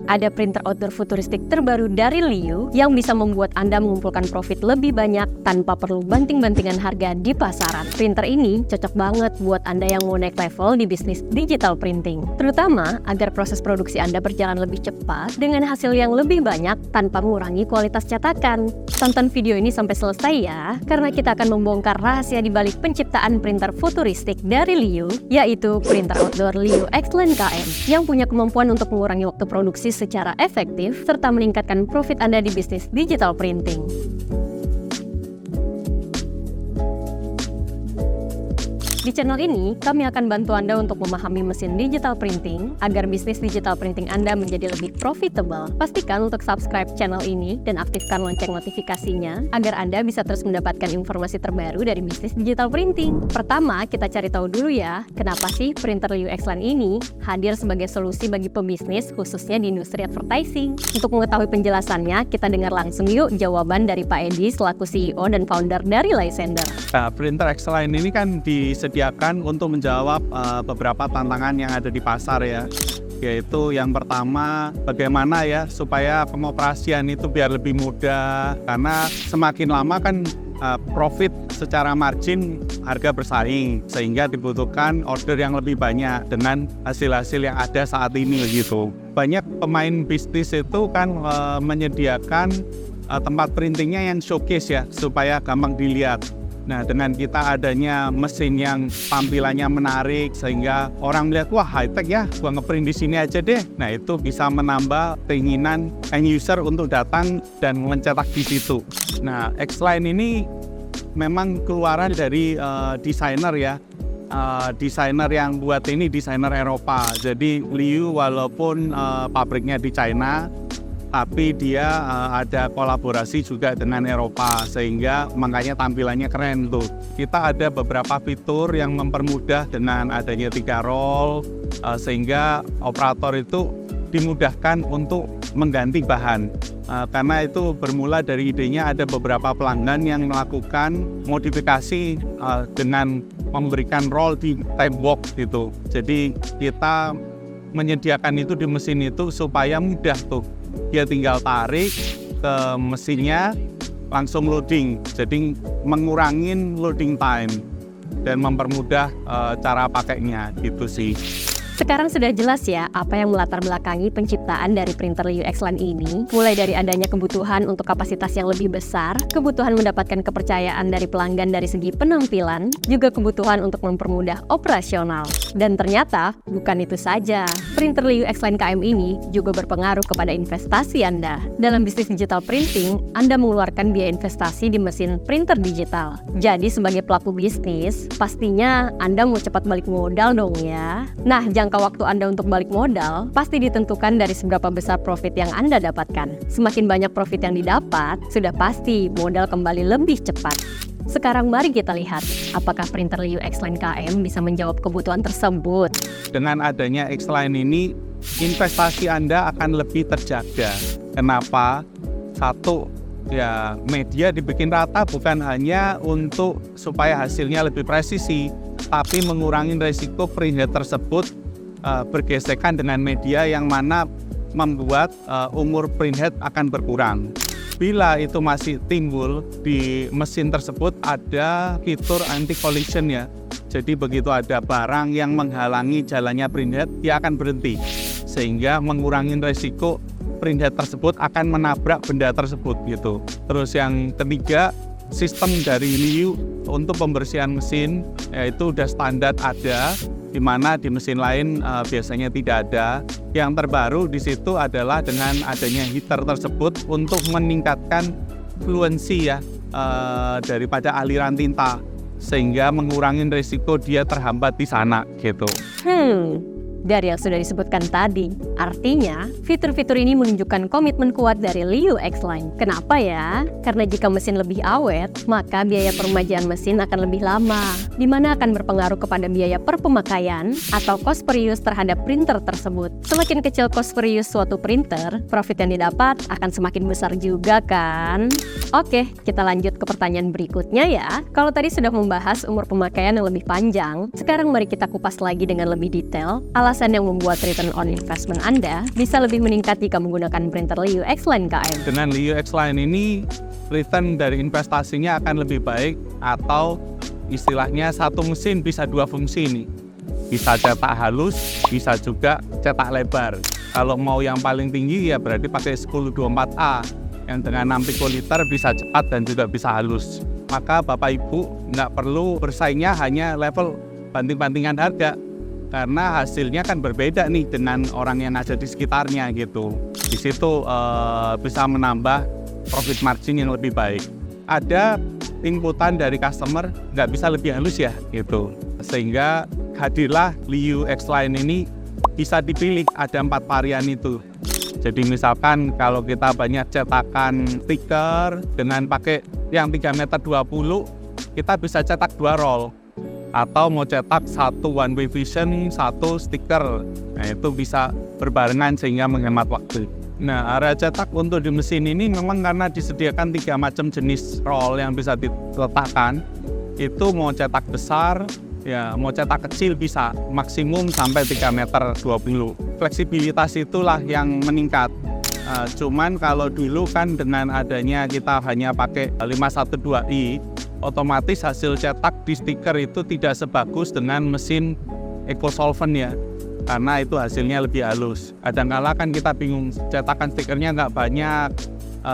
ada printer outdoor futuristik terbaru dari Liu yang bisa membuat Anda mengumpulkan profit lebih banyak tanpa perlu banting-bantingan harga di pasaran. Printer ini cocok banget buat Anda yang mau naik level di bisnis digital printing, terutama agar proses produksi Anda berjalan lebih cepat dengan hasil yang lebih banyak tanpa mengurangi kualitas cetakan. Tonton video ini sampai selesai ya, karena kita akan membongkar rahasia di balik penciptaan printer futuristik dari Liu, yaitu printer outdoor Liu Xline KM yang punya kemampuan untuk mengurangi waktu produksi secara efektif serta meningkatkan profit Anda di bisnis digital printing. Di channel ini, kami akan bantu Anda untuk memahami mesin digital printing agar bisnis digital printing Anda menjadi lebih profitable. Pastikan untuk subscribe channel ini dan aktifkan lonceng notifikasinya agar Anda bisa terus mendapatkan informasi terbaru dari bisnis digital printing. Pertama, kita cari tahu dulu ya, kenapa sih printer Liu Xline ini hadir sebagai solusi bagi pebisnis khususnya di industri advertising. Untuk mengetahui penjelasannya, kita dengar langsung yuk jawaban dari Pak Edi selaku CEO dan founder dari Lysander. Nah, printer Xline ini kan disediakan untuk menjawab beberapa tantangan yang ada di pasar ya. Yaitu yang pertama, bagaimana ya supaya pengoperasian itu biar lebih mudah. Karena semakin lama kan profit secara margin harga bersaing, sehingga dibutuhkan order yang lebih banyak dengan hasil-hasil yang ada saat ini gitu. Banyak pemain bisnis itu kan menyediakan tempat printingnya yang showcase ya, supaya gampang dilihat. Nah, dengan kita adanya mesin yang tampilannya menarik sehingga orang melihat, wah high-tech ya, gua ngeprint di sini aja deh. Nah, itu bisa menambah keinginan end user untuk datang dan mencetak di situ. Nah, Xline ini memang keluaran dari desainer ya. Desainer yang buat ini desainer Eropa. Jadi Liu walaupun pabriknya di China, tapi dia ada kolaborasi juga dengan Eropa, sehingga makanya tampilannya keren tuh. Kita ada beberapa fitur yang mempermudah dengan adanya 3 roll, sehingga operator itu dimudahkan untuk mengganti bahan. Karena itu bermula dari idenya ada beberapa pelanggan yang melakukan modifikasi dengan memberikan roll di time box gitu. Jadi kita menyediakan itu di mesin itu supaya mudah tuh. Dia tinggal tarik ke mesinnya, langsung loading. Jadi mengurangin loading time dan mempermudah cara pakainya gitu sih. Sekarang sudah jelas ya apa yang melatar belakangi penciptaan dari printer Liu Xline ini, mulai dari adanya kebutuhan untuk kapasitas yang lebih besar, kebutuhan mendapatkan kepercayaan dari pelanggan dari segi penampilan, juga kebutuhan untuk mempermudah operasional. Dan ternyata bukan itu saja, printer Liu Xline KM ini juga berpengaruh kepada investasi Anda. Dalam bisnis digital printing, Anda mengeluarkan biaya investasi di mesin printer digital. Jadi sebagai pelaku bisnis, pastinya Anda mau cepat balik modal dong ya. Nah, jangka waktu Anda untuk balik modal pasti ditentukan dari seberapa besar profit yang Anda dapatkan. Semakin banyak profit yang didapat, sudah pasti modal kembali lebih cepat. Sekarang mari kita lihat, apakah printer Liu Xline KM bisa menjawab kebutuhan tersebut. Dengan adanya Xline ini, investasi Anda akan lebih terjaga. Kenapa? Satu, ya media dibikin rata bukan hanya untuk supaya hasilnya lebih presisi, tapi mengurangi resiko printhead tersebut bergesekan dengan media yang mana membuat umur printhead akan berkurang. Bila itu masih timbul di mesin tersebut, ada fitur anti-collision ya. Jadi begitu ada barang yang menghalangi jalannya printhead, dia akan berhenti. Sehingga mengurangi resiko printhead tersebut akan menabrak benda tersebut gitu. Terus yang ketiga, sistem dari Liu untuk pembersihan mesin yaitu udah standar ada, di mana di mesin lain biasanya tidak ada. Yang terbaru di situ adalah dengan adanya heater tersebut untuk meningkatkan fluensi ya daripada aliran tinta, sehingga mengurangi risiko dia terhambat di sana gitu. Dari yang sudah disebutkan tadi, artinya fitur-fitur ini menunjukkan komitmen kuat dari Liu Xline. Kenapa ya? Karena jika mesin lebih awet, maka biaya peremajaan mesin akan lebih lama, di mana akan berpengaruh kepada biaya per pemakaian atau cost per use terhadap printer tersebut. Semakin kecil cost per use suatu printer, profit yang didapat akan semakin besar juga kan? Oke, kita lanjut ke pertanyaan berikutnya ya. Kalau tadi sudah membahas umur pemakaian yang lebih panjang, sekarang mari kita kupas lagi dengan lebih detail alasan alasan yang membuat return on investment Anda bisa lebih meningkat jika menggunakan printer Liu X-Line KM. Dengan Liu X-Line ini, return dari investasinya akan lebih baik, atau istilahnya satu mesin bisa dua fungsi nih. Bisa cetak halus, bisa juga cetak lebar. Kalau mau yang paling tinggi ya berarti pakai 1024A yang dengan 6 pikoliter bisa cepat dan juga bisa halus. Maka Bapak Ibu nggak perlu bersaingnya hanya level banting-bantingan harga, karena hasilnya kan berbeda nih dengan orang yang ada di sekitarnya gitu. Di situ bisa menambah profit margin yang lebih baik. Ada inputan dari customer nggak bisa lebih halus ya gitu, sehingga hadirlah Liu X-Line ini bisa dipilih, ada 4 varian itu. Jadi misalkan kalau kita banyak cetakan stiker dengan pakai yang 3,20 meter, kita bisa cetak 2 roll. Atau mau cetak 1 one way vision, 1 stiker. Nah itu bisa berbarengan sehingga menghemat waktu. Nah area cetak untuk di mesin ini memang karena disediakan 3 macam jenis roll yang bisa diletakkan. Itu mau cetak besar, ya mau cetak kecil bisa, maksimum sampai 3,20 meter. Fleksibilitas itulah yang meningkat. Cuman kalau dulu kan dengan adanya kita hanya pakai 512i, otomatis hasil cetak di stiker itu tidak sebagus dengan mesin EcoSolvent ya, karena itu hasilnya lebih halus. Kadang-kala kan kita bingung, cetakan stikernya nggak banyak,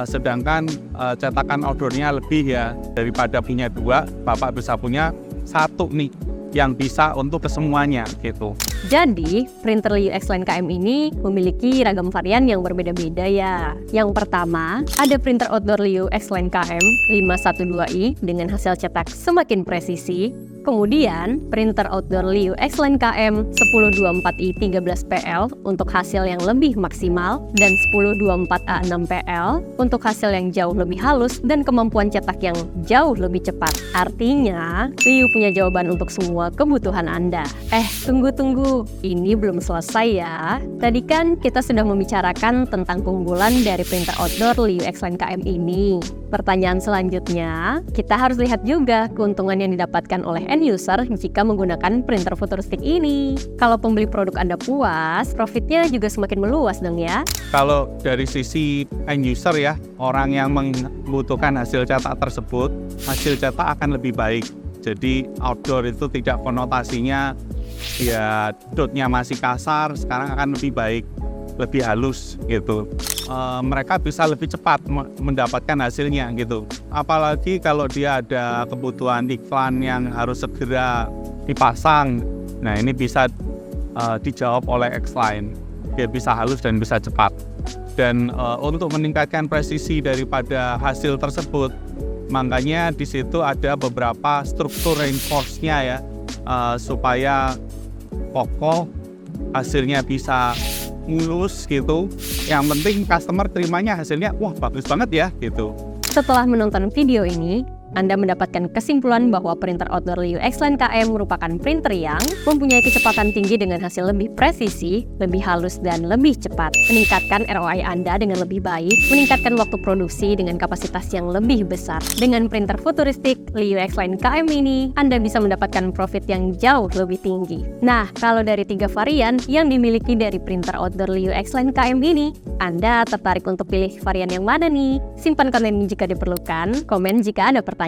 sedangkan cetakan outdoornya lebih ya. Daripada punya 2, Bapak bisa punya 1 nih yang bisa untuk kesemuanya gitu. Jadi, printer Liu X-Line KM ini memiliki ragam varian yang berbeda-beda ya. Yang pertama, ada printer outdoor Liu X-Line KM 512i dengan hasil cetak semakin presisi. Kemudian, printer outdoor Liu X-Line KM 1024i 13PL untuk hasil yang lebih maksimal dan 1024A6PL untuk hasil yang jauh lebih halus dan kemampuan cetak yang jauh lebih cepat. Artinya, Liu punya jawaban untuk semua kebutuhan Anda. Tunggu. Ini belum selesai ya. Tadi kan kita sudah membicarakan tentang keunggulan dari printer outdoor Liu X-Line KM ini. Pertanyaan selanjutnya, kita harus lihat juga keuntungan yang didapatkan oleh end user jika menggunakan printer futuristik ini. Kalau pembeli produk Anda puas, profitnya juga semakin meluas dong ya. Kalau dari sisi end user ya, orang yang membutuhkan hasil cetak tersebut, hasil cetak akan lebih baik. Jadi outdoor itu tidak konotasinya ya dotnya masih kasar, sekarang akan lebih baik, lebih halus gitu. Mereka bisa lebih cepat mendapatkan hasilnya gitu. Apalagi kalau dia ada kebutuhan iklan yang harus segera dipasang. Nah ini bisa dijawab oleh X-Line. Dia bisa halus dan bisa cepat. Dan untuk meningkatkan presisi daripada hasil tersebut, makanya di situ ada beberapa struktur reinforce-nya ya, supaya kokoh, hasilnya bisa mulus gitu. Yang penting customer terimanya hasilnya wah bagus banget ya gitu. Setelah menonton video ini, Anda mendapatkan kesimpulan bahwa printer outdoor Liu X-Line KM merupakan printer yang mempunyai kecepatan tinggi dengan hasil lebih presisi, lebih halus, dan lebih cepat. Meningkatkan ROI Anda dengan lebih baik, meningkatkan waktu produksi dengan kapasitas yang lebih besar. Dengan printer futuristik Liu X-Line KM ini, Anda bisa mendapatkan profit yang jauh lebih tinggi. Nah, kalau dari 3 varian yang dimiliki dari printer outdoor Liu X-Line KM ini, Anda tertarik untuk pilih varian yang mana nih? Simpan konten ini jika diperlukan, komen jika ada pertanyaan.